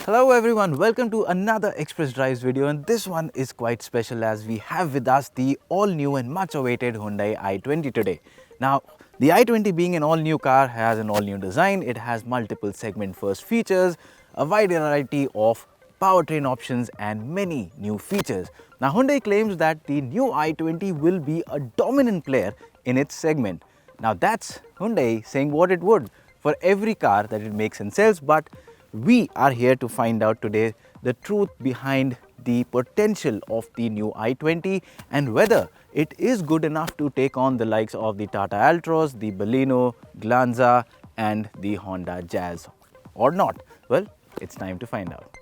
Hello everyone, welcome to another Express Drives video, and this one is quite special as we have with us the all-new and much awaited Hyundai i20 today. Now, the i20 being an all-new car has an all-new design. It has multiple segment first features, a wide variety of powertrain options and many new features. Now, Hyundai claims that the new i20 will be a dominant player in its segment. Now, that's Hyundai saying what it would for every car that it makes and sells, but we are here to find out today the truth behind the potential of the new i20 and whether it is good enough to take on the likes of the Tata Altroz, the Baleno, Glanza and the Honda Jazz or not. Well, it's time to find out.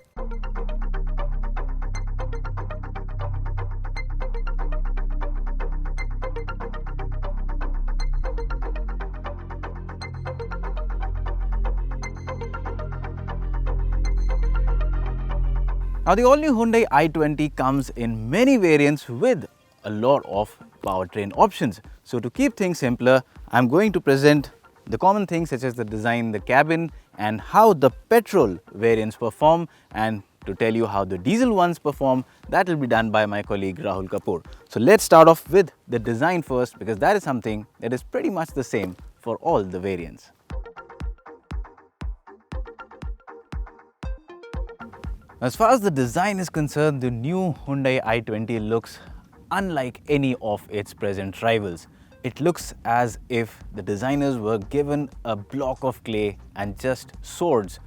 Now, the all-new Hyundai i20 comes in many variants with a lot of powertrain options. So, to keep things simpler, I'm going to present the common things such as the design, the cabin and how the petrol variants perform, and to tell you how the diesel ones perform, that will be done by my colleague Rahul Kapoor. So, let's start off with the design first because that is something that is pretty much the same for all the variants. As far as the design is concerned, the new Hyundai i20 looks unlike any of its present rivals. It looks as if the designers were given a block of clay and just swords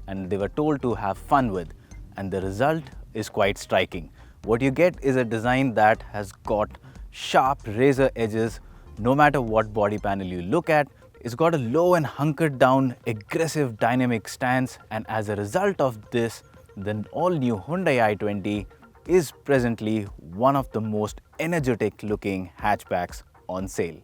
and they were told to have fun with, and the result is quite striking. What you get is a design that has got sharp razor edges no matter what body panel you look at. It's got a low and hunkered down aggressive dynamic stance, and as a result of this, the all-new Hyundai i20 is presently one of the most energetic looking hatchbacks on sale.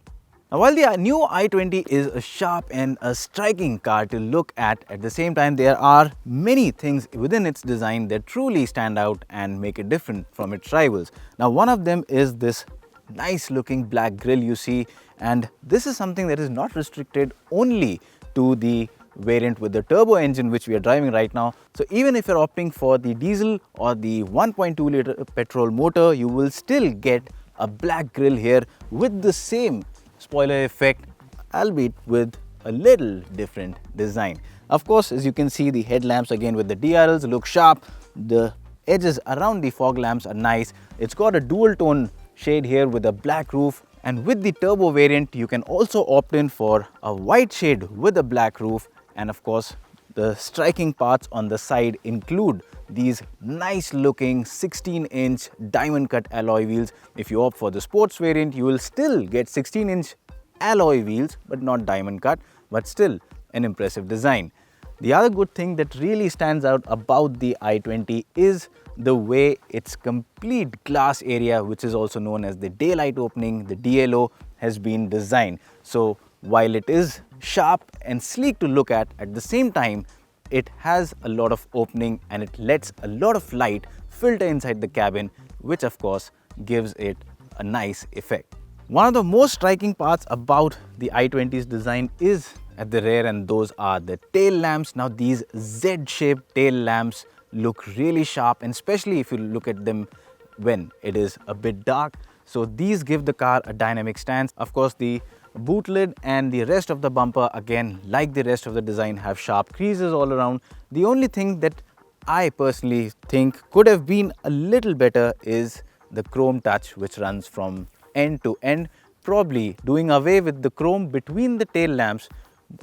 Now, while the new i20 is a sharp and a striking car to look at the same time, there are many things within its design that truly stand out and make it different from its rivals. Now, one of them is this nice looking black grille you see, and this is something that is not restricted only to the variant with the turbo engine which we are driving right now. So even if you're opting for the diesel or the 1.2 liter petrol motor, you will still get a black grille here with the same spoiler effect, albeit with a little different design. Of course, as you can see, the headlamps again with the DRLs look sharp. The edges around the fog lamps are nice. It's got a dual tone shade here with a black roof, and with the turbo variant you can also opt in for a white shade with a black roof. And of course, the striking parts on the side include these nice looking 16-inch diamond cut alloy wheels. If you opt for the sports variant, you will still get 16-inch alloy wheels but not diamond cut, but still an impressive design. The other good thing that really stands out about the i20 is the way its complete glass area, which is also known as the daylight opening, the DLO, has been designed. So while it is sharp and sleek to look at the same time, it has a lot of opening and it lets a lot of light filter inside the cabin, which of course gives it a nice effect. One of the most striking parts about the i20's design is at the rear, and those are the tail lamps. Now, these Z-shaped tail lamps look really sharp, and especially if you look at them when it is a bit dark. So these give the car a dynamic stance. Of course, the boot lid and the rest of the bumper, again like the rest of the design, have sharp creases all around. The only thing that I personally think could have been a little better is the chrome touch, which runs from end to end. Probably doing away with the chrome between the tail lamps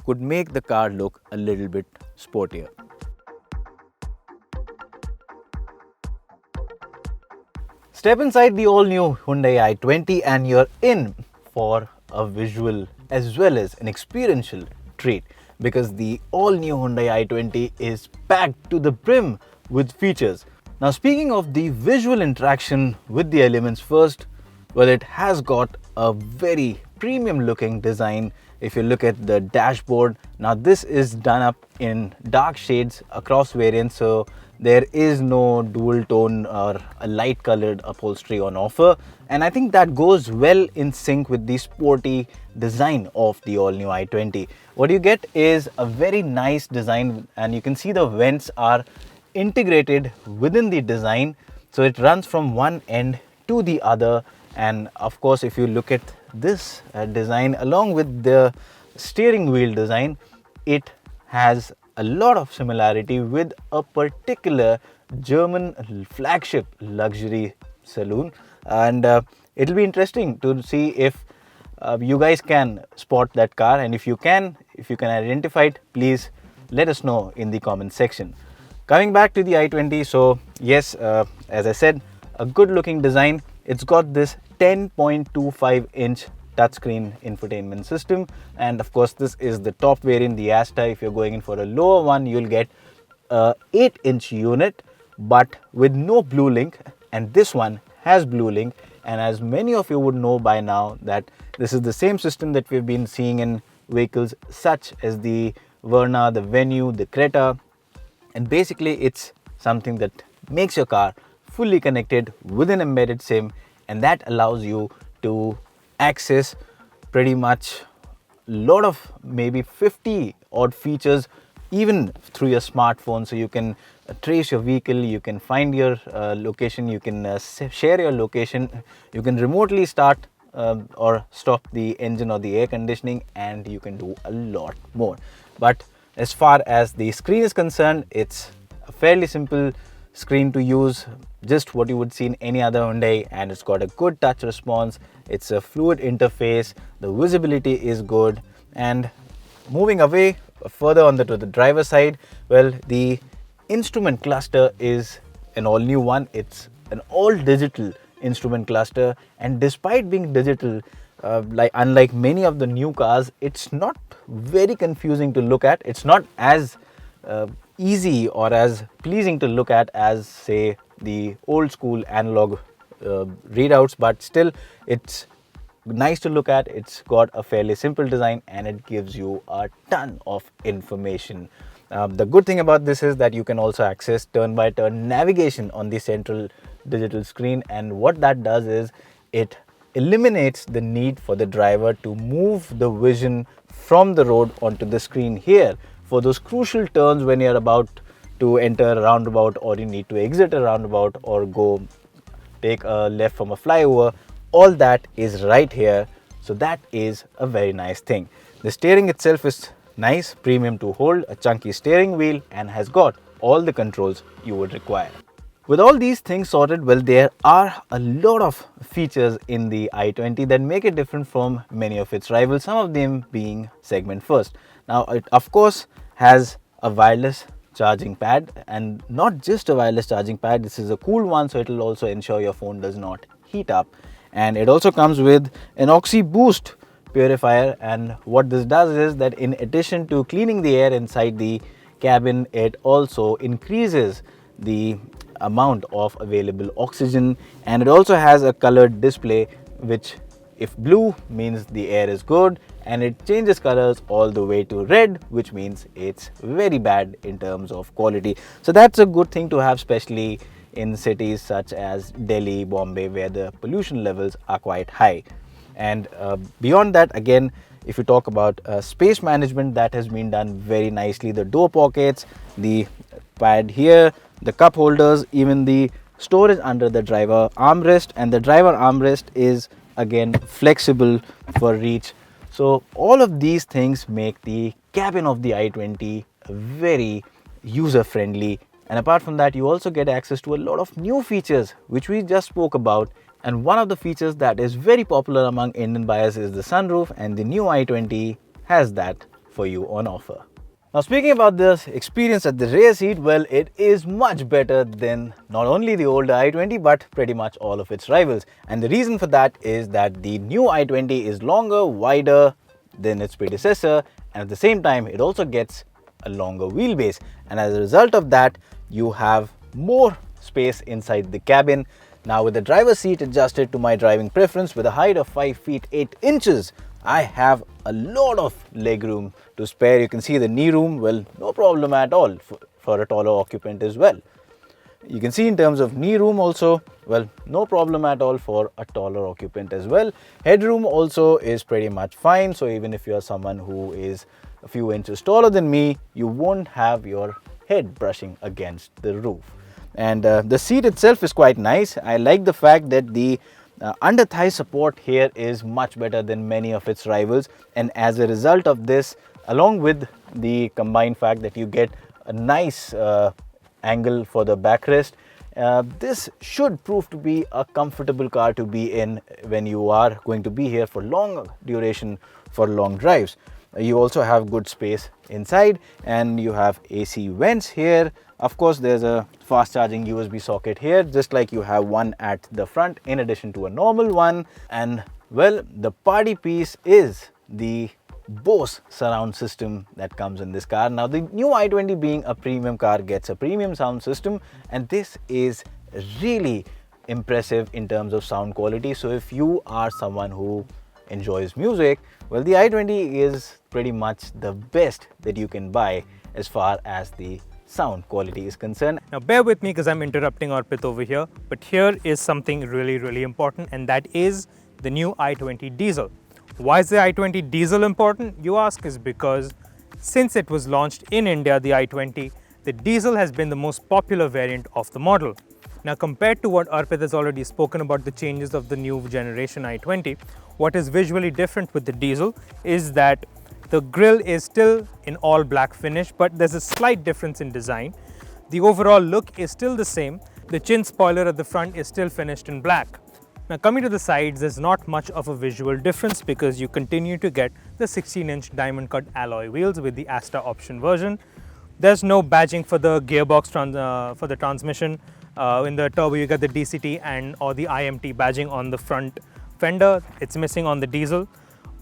could make the car look a little bit sportier. Step inside the all-new Hyundai i20 and you're in for a visual as well as an experiential treat, because the all-new Hyundai i20 is packed to the brim with features. Now, speaking of the visual interaction with the elements first, well, it has got a very premium looking design. If you look at the dashboard, now this is done up in dark shades across variants, so There is no dual tone or a light colored upholstery on offer, and I think that goes well in sync with the sporty design of the all new i20. What you get is a very nice design, and you can see the vents are integrated within the design, so it runs from one end to the other. And of course, if you look at this design along with the steering wheel design, it has a lot of similarity with a particular German flagship luxury saloon. And it'll be interesting to see if you guys can spot that car, and if you can identify it, please let us know in the comment section. Coming back to the i20, so yes, as I said, a good looking design. It's got this 10.25-inch touchscreen infotainment system, and of course this is the top variant, the Asta. If you're going in for a lower one, you'll get a 8-inch unit but with no blue link, and this one has blue link. And as many of you would know by now, that this is the same system that we've been seeing in vehicles such as the Verna, the Venue, the Creta, and basically it's something that makes your car fully connected with an embedded SIM, and that allows you to access pretty much a lot of maybe 50 odd features even through your smartphone. So you can trace your vehicle, you can find your location, you can share your location, you can remotely start or stop the engine or the air conditioning, and you can do a lot more. But as far as the screen is concerned, it's a fairly simple screen to use, just what you would see in any other Hyundai, and it's got a good touch response. It's a fluid interface, the visibility is good. And moving away further on to the driver side, well, the instrument cluster is an all new one. It's an all digital instrument cluster, and despite being digital, unlike many of the new cars, it's not very confusing to look at. It's not as easy or as pleasing to look at as, say, the old school analog readouts, but still it's nice to look at. It's got a fairly simple design, and it gives you a ton of information. The good thing about this is that you can also access turn-by-turn navigation on the central digital screen, and what that does is it eliminates the need for the driver to move the vision from the road onto the screen here for those crucial turns when you're about to enter a roundabout, or you need to exit a roundabout, or go take a left from a flyover. All that is right here, so that is a very nice thing. The steering itself is nice, premium to hold, a chunky steering wheel, and has got all the controls you would require. With all these things sorted, well, there are a lot of features in the i20 that make it different from many of its rivals, some of them being segment first. Now, it of course has a wireless charging pad, and not just a wireless charging pad, this is a cool one, so it will also ensure your phone does not heat up. And it also comes with an Oxy Boost purifier, and what this does is that in addition to cleaning the air inside the cabin, it also increases the amount of available oxygen, and it also has a colored display, which if blue means the air is good, and it changes colors all the way to red, which means it's very bad in terms of quality. So that's a good thing to have, especially in cities such as Delhi, Bombay, where the pollution levels are quite high. And beyond that, again, if you talk about space management, that has been done very nicely. The door pockets, the pad here, the cup holders, even the storage under the driver armrest, and the driver armrest is again flexible for reach. So all of these things make the cabin of the i20 very user friendly. And apart from that, you also get access to a lot of new features which we just spoke about. And one of the features that is very popular among Indian buyers is the sunroof, and the new i20 has that for you on offer. Now, speaking about this experience at the rear seat, well, it is much better than not only the older i20 but pretty much all of its rivals. And the reason for that is that the new i20 is longer, wider than its predecessor, and at the same time it also gets a longer wheelbase, and as a result of that you have more space inside the cabin. Now, with the driver's seat adjusted to my driving preference with a height of 5 feet 8 inches, I have a lot of leg room to spare. You can see the knee room, well, no problem at all for a taller occupant as well. You can see in terms of knee room also, well, no problem at all for a taller occupant as well. Headroom also is pretty much fine. So even if you are someone who is a few inches taller than me, you won't have your head brushing against the roof. And the seat itself is quite nice. I like the fact that the under thigh support here is much better than many of its rivals. And as a result of this, along with the combined fact that you get a nice angle for the backrest, this should prove to be a comfortable car to be in when you are going to be here for long duration, for long drives. You also have good space inside, and you have AC vents here. Of course, there's a fast charging USB socket here, just like you have one at the front in addition to a normal one. And well, the party piece is the Bose surround system that comes in this car. Now, the new i20 being a premium car gets a premium sound system, and this is really impressive in terms of sound quality. So if you are someone who enjoys music, well, the i20 is pretty much the best that you can buy as far as the sound quality is concerned. Now bear with me because I'm interrupting Arpit over here, but here is something really important, and that is the new i20 diesel. Why is the i20 diesel important, you ask? Is because since it was launched in India, the i20, the diesel has been the most popular variant of the model. Now, compared to what Arpit has already spoken about the changes of the new generation i20, what is visually different with the diesel is that the grille is still in all black finish, but there's a slight difference in design. The overall look is still the same. The chin spoiler at the front is still finished in black. Now, coming to the sides, there's not much of a visual difference because you continue to get the 16-inch diamond cut alloy wheels with the Asta option version. There's no badging for the gearbox for the transmission. In the turbo, you get the DCT and or the IMT badging on the front fender. It's missing on the diesel.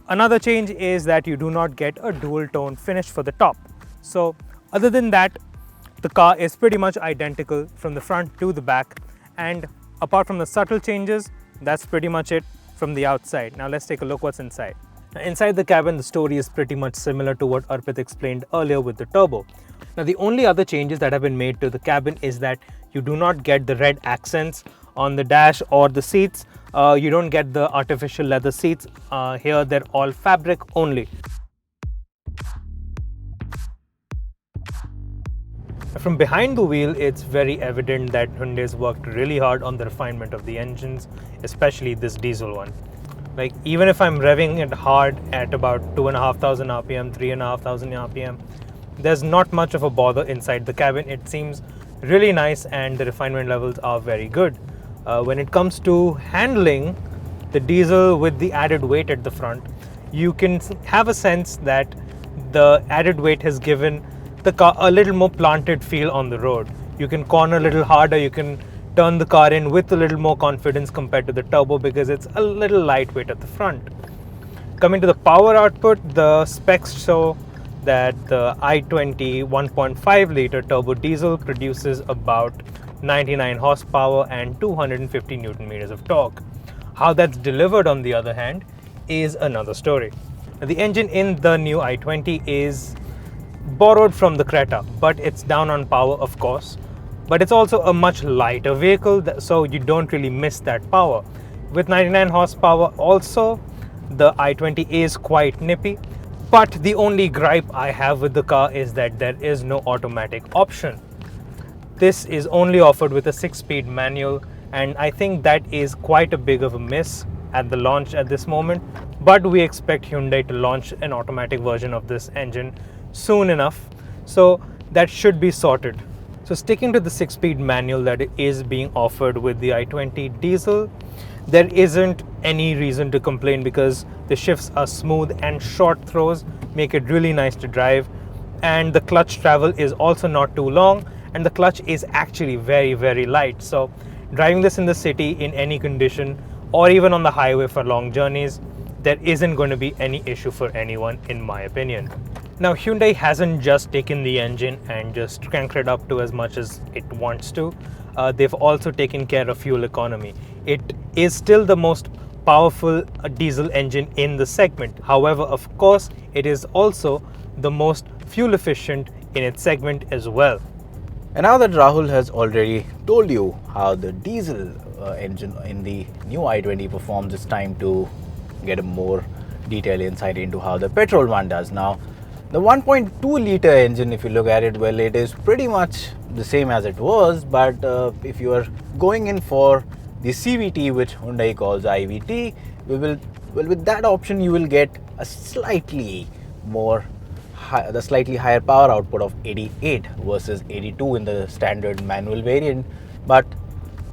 Another change is that you do not get a dual tone finish for the top. So other than that, the car is pretty much identical from the front to the back, and apart from the subtle changes, that's pretty much it from the outside. Now let's take a look what's inside. Now, inside the cabin, the story is pretty much similar to what Arpit explained earlier with the turbo. Now, the only other changes that have been made to the cabin is that you do not get the red accents on the dash or the seats. You don't get the artificial leather seats. Here they're all fabric only. From behind the wheel, it's very evident that Hyundai's worked really hard on the refinement of the engines, especially this diesel one. Like, even if I'm revving it hard at about 2,500 RPM, 3,500 RPM, there's not much of a bother inside the cabin. It seems really nice and the refinement levels are very good. When it comes to handling the diesel with the added weight at the front, you can have a sense that the added weight has given the car a little more planted feel on the road. You can corner a little harder, you can turn the car in with a little more confidence compared to the turbo because it's a little lightweight at the front. Coming to the power output, the specs show that the i20 1.5 liter turbo diesel produces about 99 horsepower and 250 Newton meters of torque. How that's delivered, on the other hand, is another story. Now, the engine in the new i20 is borrowed from the Creta, but it's down on power, of course. But it's also a much lighter vehicle, so you don't really miss that power. With 99 horsepower also, the i20 is quite nippy. But the only gripe I have with the car is that there is no automatic option. This is only offered with a 6-speed manual, and I think that is quite a big of a miss at the launch at this moment. But we expect Hyundai to launch an automatic version of this engine soon enough, so that should be sorted. So sticking to the 6-speed manual that is being offered with the i20 diesel, there isn't any reason to complain because the shifts are smooth and short throws make it really nice to drive, and the clutch travel is also not too long, and the clutch is actually very light. So driving this in the city in any condition or even on the highway for long journeys, there isn't going to be any issue for anyone, in my opinion. Now, Hyundai hasn't just taken the engine and just cranked it up to as much as it wants to. They've also taken care of fuel economy. It is still the most powerful diesel engine in the segment. However, of course, it is also the most fuel efficient in its segment as well. And now that Rahul has already told you how the diesel engine in the new i20 performs, it's time to get a more detailed insight into how the petrol one does. Now, the 1.2 liter engine, if you look at it, well, it is pretty much the same as it was, but if you are going in for the CVT, which Hyundai calls i20, with that option you will get a slightly more the slightly higher power output of 88 versus 82 in the standard manual variant. But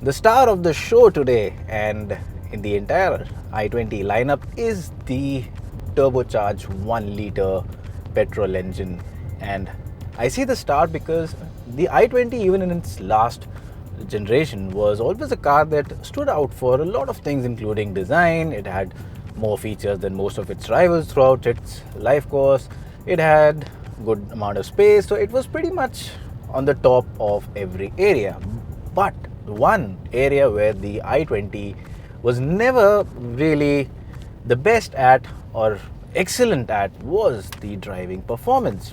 the star of the show today and in the entire i20 lineup is the turbocharged 1 liter petrol engine. And I see the star because the i20, even in its last generation, was always a car that stood out for a lot of things, including design. It had more features than most of its rivals throughout its life course. It had good amount of space, so it was pretty much on the top of every area. But one area where the i20 was never really the best at or excellent at was the driving performance.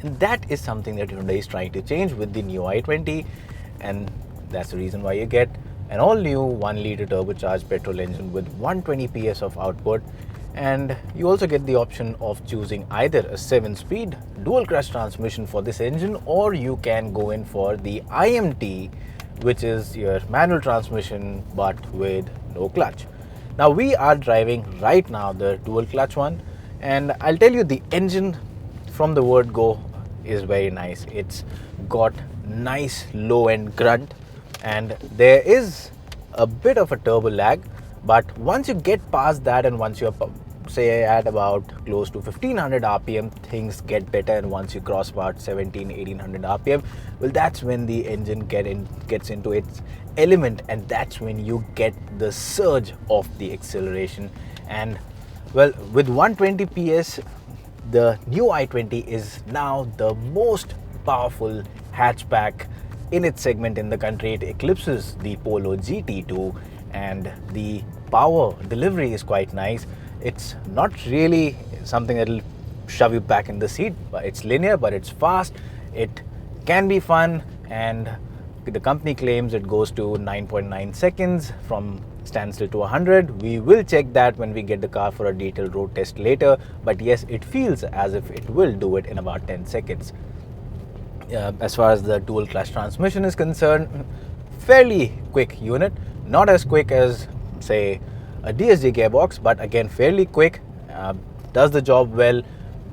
And that is something that Hyundai is trying to change with the new i20, and that's the reason why you get an all-new 1 liter turbocharged petrol engine with 120 PS of output. And you also get the option of choosing either a 7-speed dual clutch transmission for this engine, or you can go in for the IMT, which is your manual transmission but with no clutch. Now we are driving right now the dual clutch one, and I'll tell you, the engine from the word go is very nice. It's got nice low end grunt, and there is a bit of a turbo lag, but once you get past that and once you're say at about close to 1500 rpm, things get better. And once you cross about 1800 rpm, well, that's when the engine gets into its element, and that's when you get the surge of the acceleration. And well, with 120 PS, the new i20 is now the most powerful hatchback in its segment in the country. It eclipses the Polo GT2, and the power delivery is quite nice. It's not really something that'll shove you back in the seat, but it's linear, but it's fast. It can be fun, and the company claims it goes to 9.9 seconds from standstill to 100. We will check that when we get the car for a detailed road test later, but yes, it feels as if it will do it in about 10 seconds. As far as the dual clutch transmission is concerned, fairly quick unit, not as quick as say a DSG gearbox, but again fairly quick, does the job well.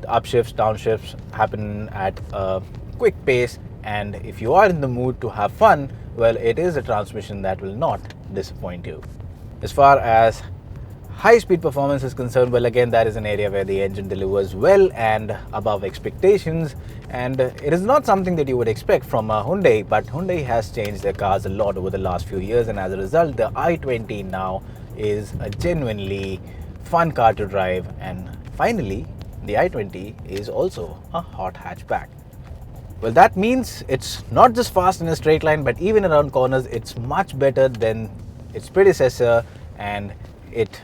The upshifts, downshifts happen at a quick pace, and if you are in the mood to have fun, well, it is a transmission that will not disappoint you. As far as high-speed performance is concerned, well, again, that is an area where the engine delivers well and above expectations, and it is not something that you would expect from a Hyundai, but Hyundai has changed their cars a lot over the last few years, and as a result, the i20 now is a genuinely fun car to drive. And finally, the i20 is also a hot hatchback. Well, that means it's not just fast in a straight line, but even around corners, it's much better than its predecessor, and it,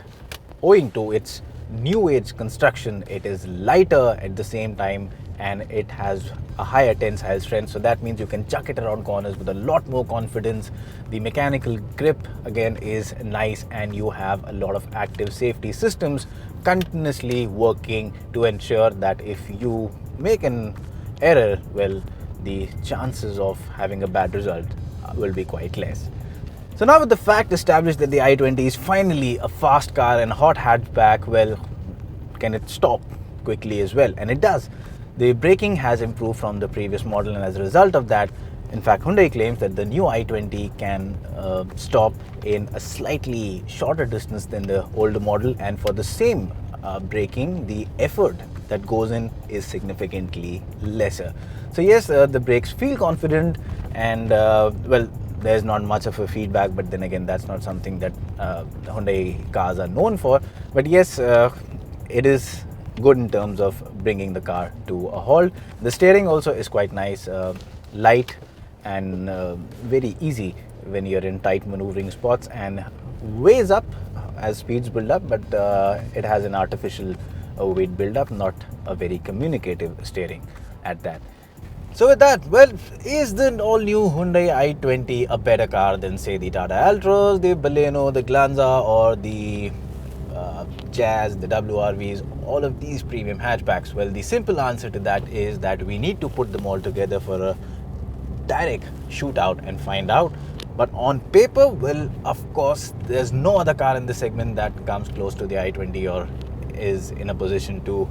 owing to its new age construction, it is lighter at the same time, and it has a higher tensile strength, so that means you can chuck it around corners with a lot more confidence. The mechanical grip again is nice, and you have a lot of active safety systems continuously working to ensure that if you make an error, well, the chances of having a bad result will be quite less. So now with the fact established that the i20 is finally a fast car and hot hatchback, well, can it stop quickly as well? And it does. The braking has improved from the previous model, and as a result of that, in fact, Hyundai claims that the new i20 can stop in a slightly shorter distance than the older model, and for the same braking, the effort that goes in is significantly lesser. So yes, the brakes feel confident, and well, there's not much of a feedback, but then again, that's not something that Hyundai cars are known for. But yes, it is good in terms of bringing the car to a halt. The steering also is quite nice, light and very easy when you're in tight maneuvering spots, and weighs up as speeds build up, but it has an artificial weight build up, not a very communicative steering at that. So with that, well, is the all-new Hyundai i20 a better car than, say, the Tata Altroz, the Baleno, the Glanza, or the Jazz, the WRVs, all of these premium hatchbacks? Well, the simple answer to that is that we need to put them all together for a direct shootout and find out. But on paper, well, of course, there's no other car in the segment that comes close to the i20 or is in a position to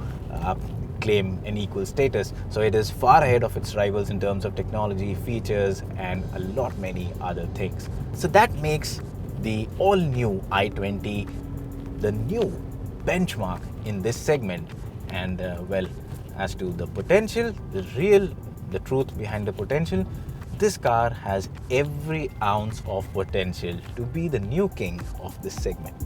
claim an equal status. So it is far ahead of its rivals in terms of technology, features, and a lot many other things. So that makes the all-new i20 the new benchmark in this segment. And well, as to the potential, the truth behind the potential, this car has every ounce of potential to be the new king of this segment.